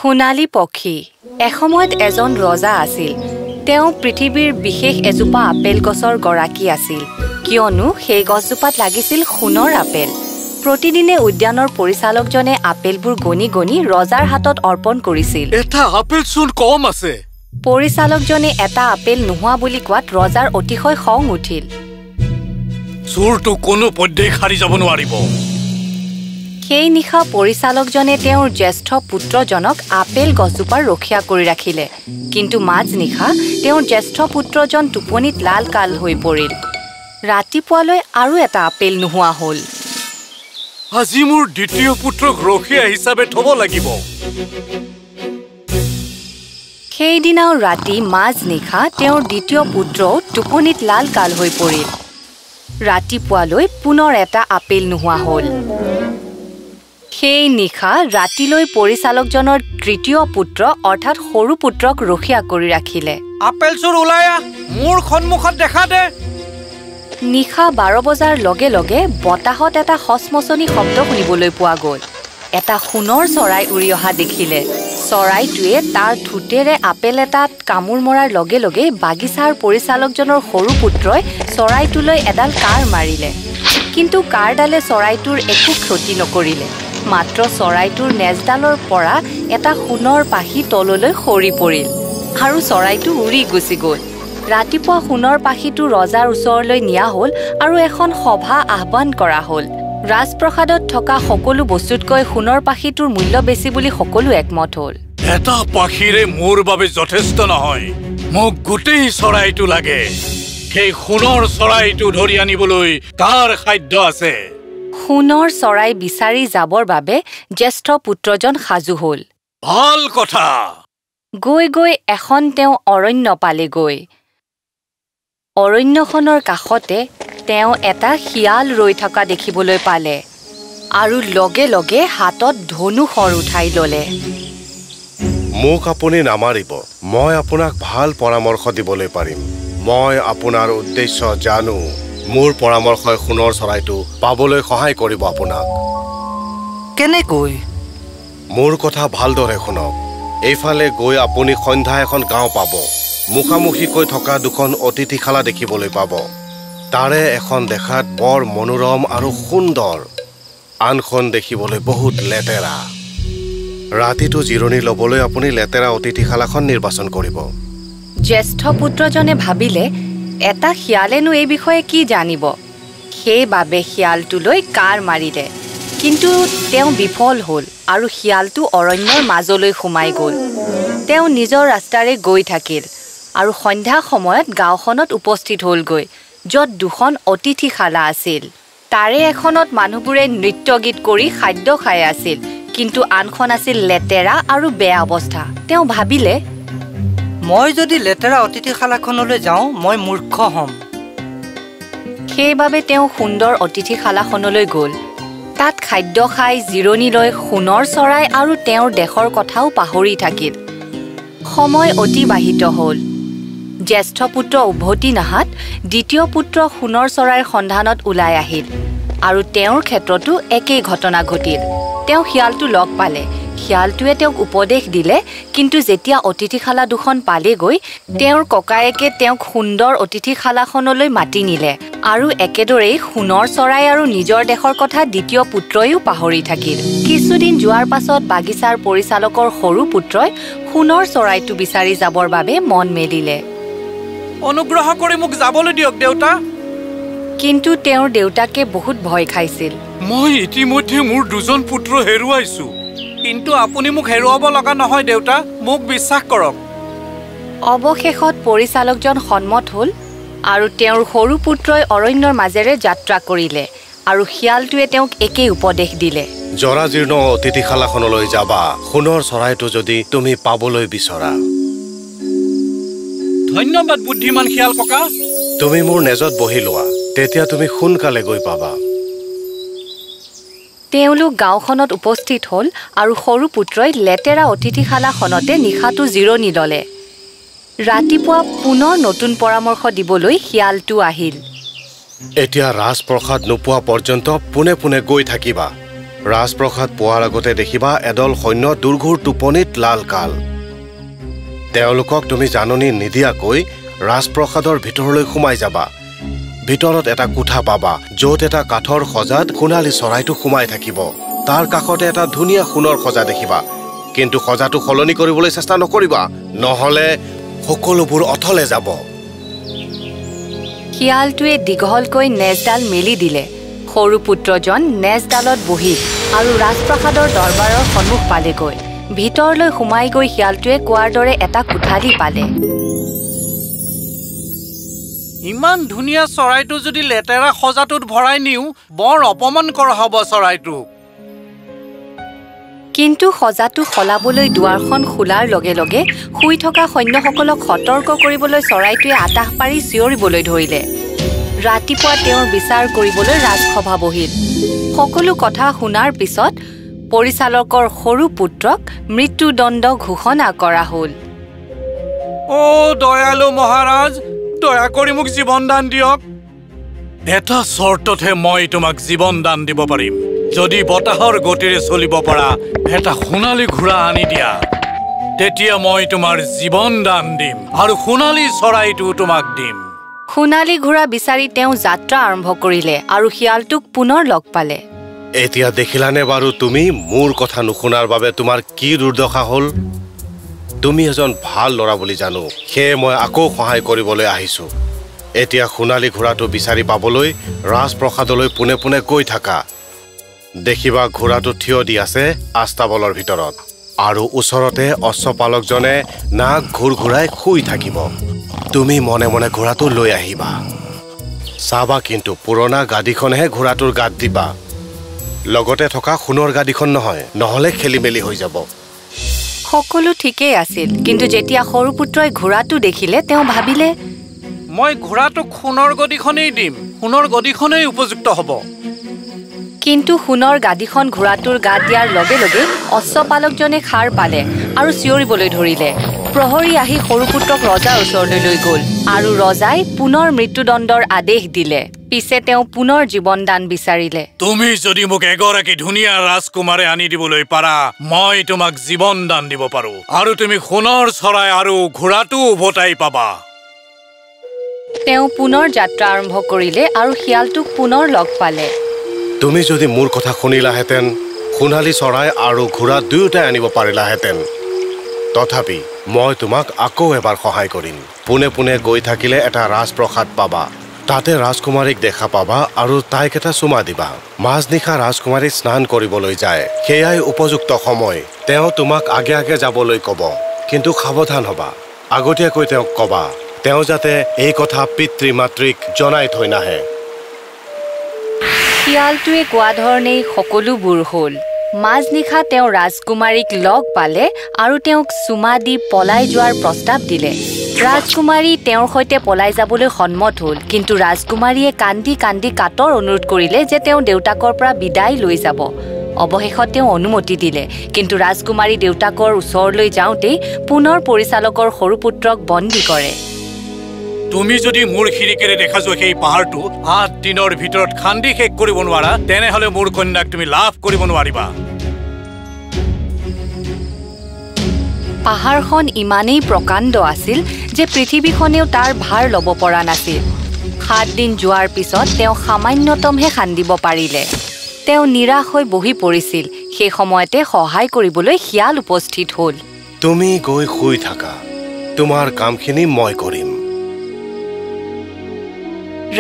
সোণালী পক্ষী এসময়ত এজন ৰজা আছিল। তেওঁ পৃথিৱীৰ বিশেষ এজোপা আপেল গছৰ গৰাকী আছিল, কিয়নো সেই গছজোপাত লাগিছিল সোণৰ আপেল। প্ৰতিদিনে উদ্যানৰ পৰিচালকজনে আপেলবোৰ গণি গণি ৰজাৰ হাতত অৰ্পণ কৰিছিল। এটা আপেল চোন কম আছে। পৰিচালকজনে এটা আপেল নোহোৱা বুলি কোৱাত ৰজাৰ অতিশয় খং উঠিল। চোৰটো কোনো পধ্যেই সাৰি যাব নোৱাৰিব। সেই নিশা পৰিচালকজনে তেওঁৰ জ্যেষ্ঠ পুত্ৰজনক আপেল গছজোপাৰ ৰক্ষা কৰি ৰাখিলে, কিন্তু মাজনিশা তেওঁৰ জ্যেষ্ঠ পুত্ৰজন টোপনিত লাল কাল হৈ পৰিল। ৰাতিপুৱালৈ আৰু এটা আপেল নোহোৱা হ'ল। আজি মোৰ দ্বিতীয় পুত্ৰক ৰখীয়া হিচাপে থব লাগিব। সেইদিনাও ৰাতি মাজনিশা তেওঁৰ দ্বিতীয় পুত্ৰও টোপনিত লাল কাল হৈ পৰিল। ৰাতিপুৱালৈ পুনৰ এটা আপেল নোহোৱা হ'ল। সেই নিশা ৰাতিলৈ পৰিচালকজনৰ তৃতীয় পুত্ৰ অৰ্থাৎ সৰু পুত্ৰক ৰখীয়া কৰি ৰাখিলে। আপেল চোৰ ওলাই আহ, মোৰ সন্মুখত দেখা দে। নিশা 12 বজাৰ লগে লগে বতাহত এটা খচমচনি শব্দ শুনিবলৈ পোৱা গ'ল। এটা সোণৰ চৰাই উৰি অহা দেখিলে। চৰাইটোৱে তাৰ ঠোঁটেৰে আপেল এটাত কামোৰ মৰাৰ লগে লগে বাগিচাৰ পৰিচালকজনৰ সৰু পুত্ৰই চৰাইটোলৈ এডাল কাঁড় মাৰিলে, কিন্তু কাঁড়ডালে চৰাইটোৰ একো ক্ষতি নকৰিলে। মাত্ৰ চৰাইটোৰ নেজডালৰ পৰা এটা সোণৰ পাখি তললৈ সৰি পৰিল আৰু চৰাইটো উৰি গুচি গ'ল। ৰাতিপুৱা সোণৰ পাখিটো ৰজাৰ ওচৰলৈ নিয়া হ'ল আৰু এখন সভা আহ্বান কৰা হ'ল। ৰাজপ্ৰসাদত থকা সকলো বস্তুতকৈ সোণৰ পাখিটোৰ মূল্য বেছি বুলি সকলো একমত হ'ল। এটা পাখিৰে মোৰ বাবে যথেষ্ট নহয়, মোক গোটেই চৰাইটো লাগে। সেই সোণৰ চৰাইটো ধৰি আনিবলৈ কাৰ সাধ্য আছে? সোণৰ চৰাই বিচাৰি যাবৰ বাবে জ্যেষ্ঠ পুত্ৰজন সাজু হ'ল। ভাল কথা। গৈ গৈ এখন তেওঁ অৰণ্য পালেগৈ। অৰণ্যখনৰ কাষতে তেওঁ এটা শিয়াল ৰৈ থকা দেখিবলৈ পালে আৰু লগে লগে হাতত ধনুশৰ উঠাই ল'লে। মোক আপুনি নামাৰিব, মই আপোনাক ভাল পৰামৰ্শ দিবলৈ পাৰিম। মই আপোনাৰ উদ্দেশ্য জানো। মোৰ পৰামৰ্শই সোণৰ চৰাইটো পাবলৈ সহায় কৰিব আপোনাক। কেনেকৈ? মোৰ কথা ভালদৰে শুনক। এইফালে গৈ আপুনি সন্ধ্যা এখন গাঁও পাব। মুখামুখিকৈ থকা দুখন অতিথিশালা দেখিবলৈ পাব। তাৰে এখন দেখাত বৰ মনোৰম আৰু সুন্দৰ, আনখন দেখিবলৈ বহুত লেতেৰা। ৰাতিটো জিৰণি ল'বলৈ আপুনি লেতেৰা অতিথিশালাখন নিৰ্বাচন কৰিব। জ্যেষ্ঠ পুত্ৰজনে ভাবিলে, এটা শিয়ালেনো এই বিষয়ে কি জানিব? সেইবাবে শিয়ালটোলৈ কাঁড় মাৰিলে, কিন্তু তেওঁ বিফল হ'ল আৰু শিয়ালটো অৰণ্যৰ মাজলৈ সোমাই গ'ল। তেওঁ নিজৰ ৰাস্তাৰে গৈ থাকিল আৰু সন্ধ্যা সময়ত গাঁওখনত উপস্থিত হ'লগৈ, য'ত দুখন অতিথিশালা আছিল। তাৰে এখনত মানুহবোৰে নৃত্য গীত কৰি খাদ্য খাই আছিল, কিন্তু আনখন আছিল লেতেৰা আৰু বেয়া অৱস্থা। তেওঁ ভাবিলে, মই যদি লেতেৰা অতিথিশালাখনলৈ যাওঁ মই মূৰ্খ হ'ম। সেইবাবে তেওঁ সুন্দৰ অতিথিশালাখনলৈ গ'ল। তাত খাদ্য খাই জিৰণি লৈ সোণৰ চৰাই আৰু তেওঁৰ দেশৰ কথাও পাহৰি থাকিল। সময় অতিবাহিত হ'ল। জ্যেষ্ঠ পুত্ৰ উভতি নাহাত দ্বিতীয় পুত্ৰ সোণৰ চৰাইৰ সন্ধানত ওলাই আহিল আৰু তেওঁৰ ক্ষেত্ৰতো একেই ঘটনা ঘটিল। তেওঁ শিয়ালটো লগ পালে। শিয়ালটোৱে তেওঁক উপদেশ দিলে, কিন্তু যেতিয়া অতিথিশালা দুখন পালেগৈ তেওঁৰ ককায়েকে তেওঁক সুন্দৰ অতিথিশালাখনলৈ মাতি নিলে আৰু একেদৰেই সোণৰ চৰাই আৰু নিজৰ দেশৰ কথা দ্বিতীয় পুত্ৰইও পাহৰি থাকিল। কিছুদিন যোৱাৰ পাছত বাগিচাৰ পৰিচালকৰ সৰু পুত্ৰই সোণৰ চৰাইটো বিচাৰি যাবৰ বাবে মন মেলিলে। অনুগ্ৰহ কৰি মোক যাবলৈ দিয়ক দেউতা। কিন্তু তেওঁৰ দেউতাকে বহুত ভয় খাইছিল। মই ইতিমধ্যে মোৰ দুজন পুত্ৰ হেৰুৱাইছো, কিন্তু আপুনি মোক হেৰুৱাব লগা নহয় দেউতা, মোক বিশ্বাস কৰক। অৱশেষত পৰিচালকজন সন্মত হ'ল আৰু তেওঁৰ সৰু পুত্ৰই অৰণ্যৰ মাজেৰে যাত্ৰা কৰিলে আৰু শিয়ালটোৱে তেওঁক একেই উপদেশ দিলে। জৰাজীৰ্ণ অতিথিশালাখনলৈ যাবা, সোণৰ চৰাইটো যদি তুমি পাবলৈ বিচৰা। ধন্যবাদ বুদ্ধিমান শিয়াল ককা। তুমি মোৰ নেজত বহি লোৱা, তেতিয়া তুমি সোনকালে গৈ পাবা। তেওঁলোক গাঁওখনত উপস্থিত হ'ল আৰু সৰু পুত্ৰই লেতেৰা অতিথিশালাখনতে নিশাটো জিৰণি ল'লে। ৰাতিপুৱা পুনৰ নতুন পৰামৰ্শ দিবলৈ শিয়ালটো আহিল। এতিয়া ৰাজপ্ৰসাদ নোপোৱা পৰ্যন্ত পোনে পোনে গৈ থাকিবা। ৰাজপ্ৰসাদ পোৱাৰ আগতে দেখিবা এদল সৈন্য দুৰ্ঘোৰ টোপনিত লাল কাল। তেওঁলোকক তুমি জাননী নিদিয়াকৈ ৰাজপ্ৰসাদৰ ভিতৰলৈ সোমাই যাবা। ভিতৰত এটা কোঠা পাবা, য'ত এটা কাঠৰ সজাত সোণালী চৰাইটো সোমাই থাকিব। তাৰ কাষতে এটা ধুনীয়া সোণৰ সজা দেখিবা, কিন্তু সজাটো সলনি কৰিবলৈ চেষ্টা নকৰিবা, নহ'লে সকলোবোৰ অথলে যাব। শিয়ালটোৱে দীঘলকৈ নেজডাল মেলি দিলে। সৰু পুত্ৰজন নেজডালত বহি আৰু ৰাজপ্ৰসাদৰ দৰবাৰৰ সন্মুখ পালেগৈ। ভিতৰলৈ সোমাই গৈ শিয়ালটোৱে কোৱাৰ দৰে এটা কোঠালি পালে। ইমান ধুনীয়া চৰাইটো যদি লেতেৰা সজাটোত ভৰাই নিওঁ, বৰ অপমান কৰা হ'ব চৰাইটোক। কিন্তু সজাটো সলাবলৈ দুৱাৰখন খোলাৰ লগে লগে শুই থকা সৈন্যসকলক সতৰ্ক কৰিবলৈ চৰাইটোৱে আতাহ পাৰি চিঞৰিবলৈ ধৰিলে। ৰাতিপুৱা তেওঁৰ বিচাৰ কৰিবলৈ ৰাজসভা বহিল। সকলো কথা শুনাৰ পিছত পৰিচালকৰ সৰু পুত্ৰক মৃত্যুদণ্ড ঘোষণা কৰা হ'ল। অ' দয়ালু মহাৰাজ, দয়া কৰি মোক জীৱন দান দিয়ক। এটা চৰ্ততহে মই তোমাক জীৱন দান দিব পাৰিম। যদি বতাহৰ গতিৰে চলিব পৰা এটা সোণালী ঘোঁৰা আনি দিয়া, তেতিয়া মই তোমাৰ জীৱন দান দিম আৰু সোণালী চৰাইটো তোমাক দিম। সোণালী ঘোঁৰা বিচাৰি তেওঁ যাত্ৰা আৰম্ভ কৰিলে আৰু শিয়ালটোক পুনৰ লগ পালে। এতিয়া দেখিলানে বাৰু তুমি মোৰ কথা নুশুনাৰ বাবে তোমাৰ কি দুৰ্দশা হ'ল? তুমি এজন ভাল ল'ৰা বুলি জানো, সেয়ে মই আকৌ সহায় কৰিবলৈ আহিছোঁ। এতিয়া সোণালী ঘোঁৰাটো বিচাৰি পাবলৈ ৰাজপ্ৰসাদলৈ পোনে পোনে গৈ থাকা। দেখিবা ঘোঁৰাটো থিয় দি আছে আস্তাবলৰ ভিতৰত, আৰু ওচৰতে অশ্বপালকজনে নাক ঘূৰাই শুই থাকিব। তুমি মনে মনে ঘোঁৰাটো লৈ আহিবা। চাবা কিন্তু পুৰণা গাদীখনহে ঘোঁৰাটোৰ গাত দিবা, লগতে থকা সোণৰ গাদীখন নহয়, নহ'লে খেলি মেলি হৈ যাব। সকলো ঠিকেই আছিল, কিন্তু যেতিয়া সৰু পুত্ৰই ঘোঁৰাটো দেখিলে তেওঁ ভাবিলে, মই ঘোঁৰাটোক সোণৰ গদিখনেই দিম, সোণৰ গদিখনেই উপযুক্ত হ'ব। কিন্তু সোণৰ গাদীখন ঘোঁৰাটোৰ গাত দিয়াৰ লগে লগে অশ্বপালকজনে সাৰ পালে আৰু চিঞৰিবলৈ ধৰিলে। প্ৰহৰী আহি সৰু পুত্ৰক ৰজাৰ ওচৰলৈ লৈ গ'ল আৰু ৰজাই পুনৰ মৃত্যুদণ্ডৰ আদেশ দিলে। পিছে তেওঁ পুনৰ জীৱন দান বিচাৰিলে। তুমি যদি মোক এগৰাকী ধুনীয়া ৰাজকুমাৰে আনি দিবলৈ পাৰা, মই তোমাক জীৱন দান দিব পাৰো আৰু তুমি সোণৰ চৰাই আৰু ঘোঁৰাটো উভতাই পাবা। তেওঁ পুনৰ যাত্ৰা আৰম্ভ কৰিলে আৰু শিয়ালটোক পুনৰ লগ পালে। তুমি যদি মোৰ কথা শুনিলাহেঁতেন, সোণালী চৰাই আৰু ঘোঁৰা দুয়োটাই আনিব পাৰিলাহেঁতেন। তথাপি মই তোমাক আকৌ এবাৰ সহায় কৰিম। পোনে পোনে গৈ থাকিলে এটা ৰাজপ্ৰসাদ পাবা, তাতে ৰাজকুমাৰীক দেখা পাবা আৰু তাইক এটা চুমা দিবা। মাজনিশা ৰাজকুমাৰী স্নান কৰিবলৈ যায়, সেয়াই উপযুক্ত সময়। তেওঁ তোমাক আগে আগে যাবলৈ ক'ব, কিন্তু সাৱধান হ'বা। আগতীয়াকৈ তেওঁক ক'বা, তেওঁ যাতে এই কথা পিতৃ মাতৃক জনাই থৈ নাহে। শিয়ালটোৱে কোৱা ধৰণেই সকলোবোৰ হ'ল। মাজনিশা তেওঁ ৰাজকুমাৰীক লগ পালে আৰু তেওঁক চুমা দি পলাই যোৱাৰ প্ৰস্তাৱ দিলে। ৰাজকুমাৰী তেওঁৰ সৈতে পলাই যাবলৈ সন্মত হ'ল, কিন্তু ৰাজকুমাৰীয়ে কান্দি কান্দি কাতৰ অনুৰোধ কৰিলে যে তেওঁ দেউতাকৰ পৰা বিদায় লৈ যাব। অৱশেষত তেওঁ অনুমতি দিলে, কিন্তু ৰাজকুমাৰী দেউতাকৰ ওচৰলৈ যাওঁতেই পুনৰ পৰিচালকৰ সৰু পুত্ৰক বন্দী কৰে। তুমি যদি মোৰ খিৰিকেৰে দেখা যোৱা সেই পাহাৰটো ৮ দিনৰ ভিতৰত খান্দি শেষ কৰিব নোৱাৰা, তেনেহ'লে মোৰ কন্যাক তুমি লাভ কৰিব নোৱাৰিবা। পাহাৰখন ইমানেই প্ৰকাণ্ড আছিল যে পৃথিৱীখনেও তাৰ ভাৰ ল'ব পৰা নাছিল। ৭ দিন যোৱাৰ পিছত তেওঁ সামান্যতমহে খান্দিব পাৰিলে। তেওঁ নিৰাশ হৈ বহি পৰিছিল। সেই সময়তে সহায় কৰিবলৈ শিয়াল উপস্থিত হ'ল। তুমি গৈ শুই থাকা, তোমাৰ কামখিনি মই কৰিম।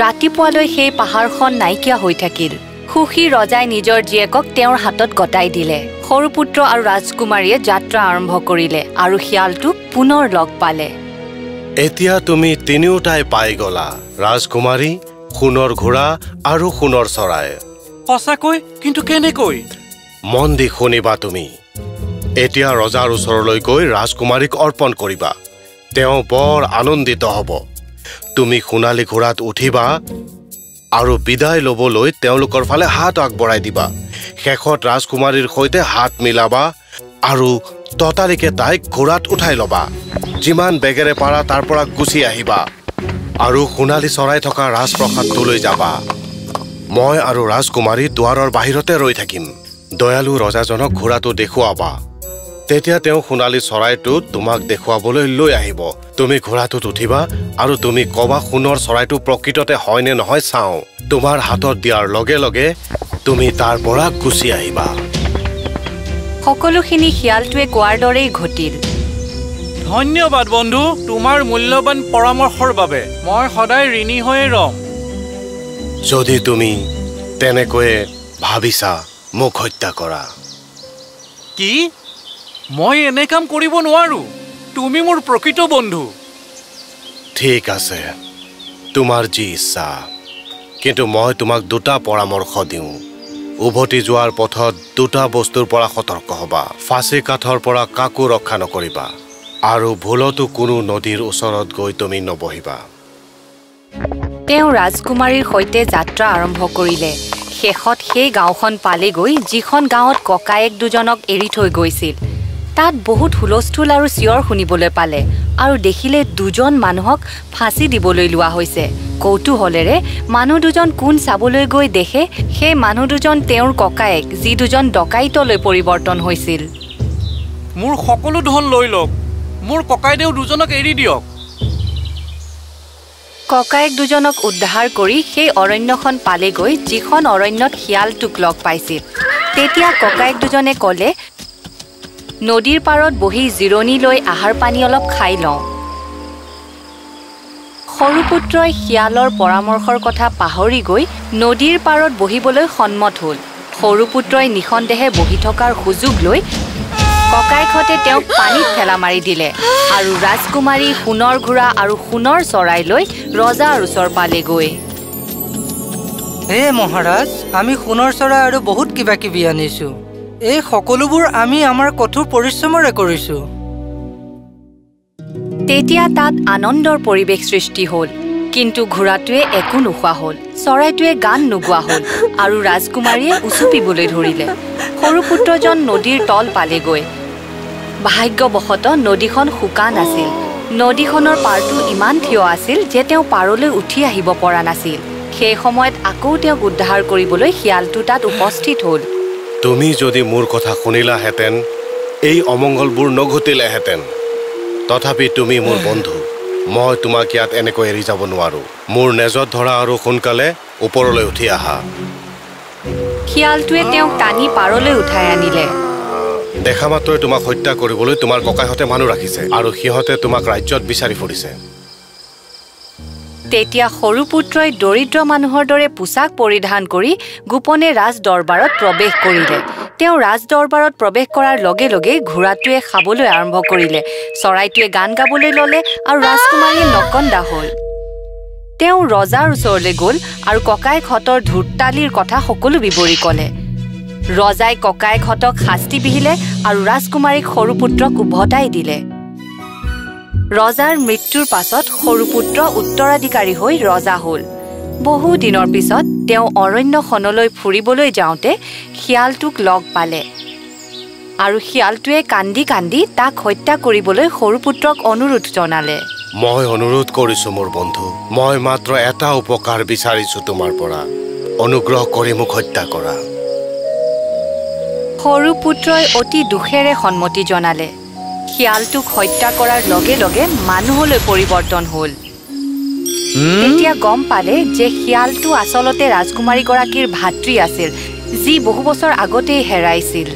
ৰাতিপুৱালৈ সেই পাহাৰখন নাইকিয়া হৈ থাকিল। সুখী ৰজাই নিজৰ জীয়েকক তেওঁৰ হাতত গতাই দিলে। সৰু পুত্ৰ আৰু ৰাজকুমাৰীয়ে যাত্ৰা আৰম্ভ কৰিলে আৰু শিয়ালটোক পুনৰ লগ পালে। এতিয়া তুমি তিনিওটাই পাই গলা, ৰাজকুমাৰী, সোণৰ ঘোঁৰা আৰু সোণৰ চৰাই। সঁচাকৈ? কিন্তু কেনেকৈ? মন দি শুনিবা তুমি। এতিয়া ৰজাৰ ওচৰলৈ গৈ ৰাজকুমাৰীক অৰ্পণ কৰিবা। তেওঁ বৰ আনন্দিত হ'ব। তুমি সোণালী ঘোঁৰাত উঠিবা আৰু বিদায় ল'বলৈ তেওঁলোকৰ ফালে হাত আগবঢ়াই দিবা। শেষত ৰাজকুমাৰীৰ সৈতে হাত মিলাবা আৰু ততালিকে তাইক ঘোঁৰাত উঠাই ল'বা। যিমান বেগেৰে পাৰা তাৰ পৰা গুচি আহিবা আৰু সোণালী চৰাই থকা ৰাজপ্ৰসাদটোলৈ যাবা। মই আৰু ৰাজকুমাৰী দুৱাৰৰ বাহিৰতে ৰৈ থাকিম। দয়ালু ৰজাজনক ঘোঁৰাটো দেখুৱাবা তেতিয়া তেওঁ সোণালী চৰাইটো তোমাক দেখুৱাবলৈ লৈ আহিব তুমি ঘোঁৰাটোত উঠিবা আৰু তুমি কবা সোণৰ চৰাইটো প্ৰকৃততে হয় নে নহয় চাওঁ তোমাৰ হাতত দিয়াৰ লগে লগে তুমি তাৰ পৰা গুচি আহিবা সকলোখিনি শিয়ালটোৱে কোৱাৰ দৰেই ঘটিল ধন্যবাদ বন্ধু তোমাৰ মূল্যৱান পৰামৰ্শৰ বাবে মই সদায় ঋণী হৈয়ে ৰম যদি তুমি তেনেকৈয়ে ভাবিছা মোক হত্যা কৰা কি মই এনে কাম কৰিব নোৱাৰো তুমি মোৰ প্ৰকৃত বন্ধু ঠিক আছে তোমাৰ যি ইচ্ছা কিন্তু মই তোমাক দুটা পৰামৰ্শ দিওঁ উভতি যোৱাৰ পথত দুটা বস্তুৰ পৰা সতৰ্ক হ'বা ফাঁচি কাঠৰ পৰা কাকো ৰক্ষা নকৰিবা আৰু ভুলতো কোনো নদীৰ ওচৰত গৈ তুমি নবহিবা তেওঁ ৰাজকুমাৰীৰ সৈতে যাত্ৰা আৰম্ভ কৰিলে শেষত সেই গাঁওখন পালেগৈ যিখন গাঁৱত ককায়েক দুজনক এৰি থৈ গৈছিল তাত বহুত হুলস্থুল আৰু চিঞৰ শুনিবলৈ পালে আৰু দেখিলে দুজন মানুহক ফাঁচি দিবলৈ লোৱা হৈছে কৌতূহলেৰে মানুহ দুজন কোন চাবলৈ গৈ দেখে সেই মানুহ দুজন তেওঁৰ ককায়েক যি দুজন ডকাইতলৈ পৰিৱৰ্তন হৈছিল মোৰ সকলো ধন লৈ লওক মোৰ ককাইদেউ দুজনক এৰি দিয়ক ককায়েক দুজনক উদ্ধাৰ কৰি সেই অৰণ্যখন পালেগৈ যিখন অৰণ্যত শিয়ালটোক লগ পাইছিল তেতিয়া ককায়েক দুজনে ক'লে নদীৰ পাৰত বহি জিৰণি লৈ আহাৰ পানী অলপ খাই লওঁ সৰু পুত্ৰই শিয়ালৰ পৰামৰ্শৰ কথা পাহৰি গৈ নদীৰ পাৰত বহিবলৈ সন্মত হ'ল সৰু পুত্ৰই নিঃসন্দেহে বহি থকাৰ সুযোগ লৈ ককায়েকহঁতে তেওঁক পানীত ঠেলা মাৰি দিলে আৰু ৰাজকুমাৰী সোণৰ ঘোঁৰা আৰু সোণৰ চৰাই লৈ ৰজাৰ ওচৰ পালেগৈ হে মহাৰাজ আমি সোণৰ চৰাই আৰু বহুত কিবা কিবি আনিছো এই সকলোবোৰ আমি আমাৰ কঠোৰ পৰিশ্ৰমেৰে কৰিছো তেতিয়া তাত আনন্দৰ পৰিৱেশ সৃষ্টি হ'ল কিন্তু ঘোঁৰাটোৱে একো নোখোৱা হ'ল চৰাইটোৱে গান নোগোৱা হ'ল আৰু ৰাজকুমাৰীয়ে উচুপিবলৈ ধৰিলে সৰু পুত্ৰজন নদীৰ তল পালেগৈ ভাগ্যবশতঃ নদীখন শুকান আছিল নদীখনৰ পাৰটো ইমান থিয় আছিল যে তেওঁ পাৰলৈ উঠি আহিব পৰা নাছিল সেই সময়ত আকৌ তেওঁক উদ্ধাৰ কৰিবলৈ শিয়ালটো তাত উপস্থিত হ'ল তুমি যদি মোৰ কথা শুনিলাহেঁতেন এই অমংগলবোৰ নঘটিলেহেঁতেন তথাপি তুমি মোৰ বন্ধু মই তোমাক ইয়াত এনেকৈ এৰি যাব নোৱাৰো মোৰ নেজত ধৰা আৰু সোনকালে ওপৰলৈ উঠি আহা শিয়ালটোৱে তেওঁক টানি পাৰলৈ উঠাই আনিলে দেখা মাত্ৰই তোমাক হত্যা কৰিবলৈ তোমাৰ ককাইহঁতে মানুহ ৰাখিছে আৰু সিহঁতে তোমাক ৰাজ্যত বিচাৰি ফুৰিছে তেতিয়া সৰু পুত্ৰই দৰিদ্ৰ মানুহৰ দৰে পোছাক পৰিধান কৰি গোপনে ৰাজ দৰবাৰত প্ৰৱেশ কৰিলে তেওঁ ৰাজ দৰবাৰত প্ৰৱেশ কৰাৰ লগে লগে ঘোঁৰাটোৱে খাবলৈ আৰম্ভ কৰিলে চৰাইটোৱে গান গাবলৈ ল'লে আৰু ৰাজকুমাৰীয়ে নকন্দা হ'ল তেওঁ ৰজাৰ ওচৰলৈ গ'ল আৰু ককায়েকহঁতৰ ধূৰ্তালিৰ কথা সকলো বিৱৰি ক'লে ৰজাই ককায়েকহঁতক শাস্তি বিহিলে আৰু ৰাজকুমাৰীক সৰু পুত্ৰক উভতাই দিলে ৰজাৰ মৃত্যুৰ পাছত সৰু পুত্ৰ উত্তৰাধিকাৰী হৈ ৰজা হ'ল বহু দিনৰ পিছত তেওঁ অৰণ্যখনলৈ ফুৰিবলৈ যাওঁতে শিয়ালটোক লগ পালে আৰু শিয়ালটোৱে কান্দি কান্দি তাক হত্যা কৰিবলৈ সৰু পুত্ৰক অনুৰোধ জনালে মই অনুৰোধ কৰিছো মোৰ বন্ধু মই মাত্ৰ এটা উপকাৰ বিচাৰিছো তোমাৰ পৰা অনুগ্ৰহ কৰি মোক হত্যা কৰা সৰু পুত্ৰই অতি দুখেৰে সন্মতি জনালে শিয়ালটোক হত্যা কৰাৰ লগে লগে মানুহলৈ পৰিৱৰ্তন হ'ল তেতিয়া গম পালে যে শিয়ালটো আচলতে ৰাজকুমাৰীগৰাকীৰ ভাতৃ আছিল যি বহু বছৰ আগতেই হেৰাইছিল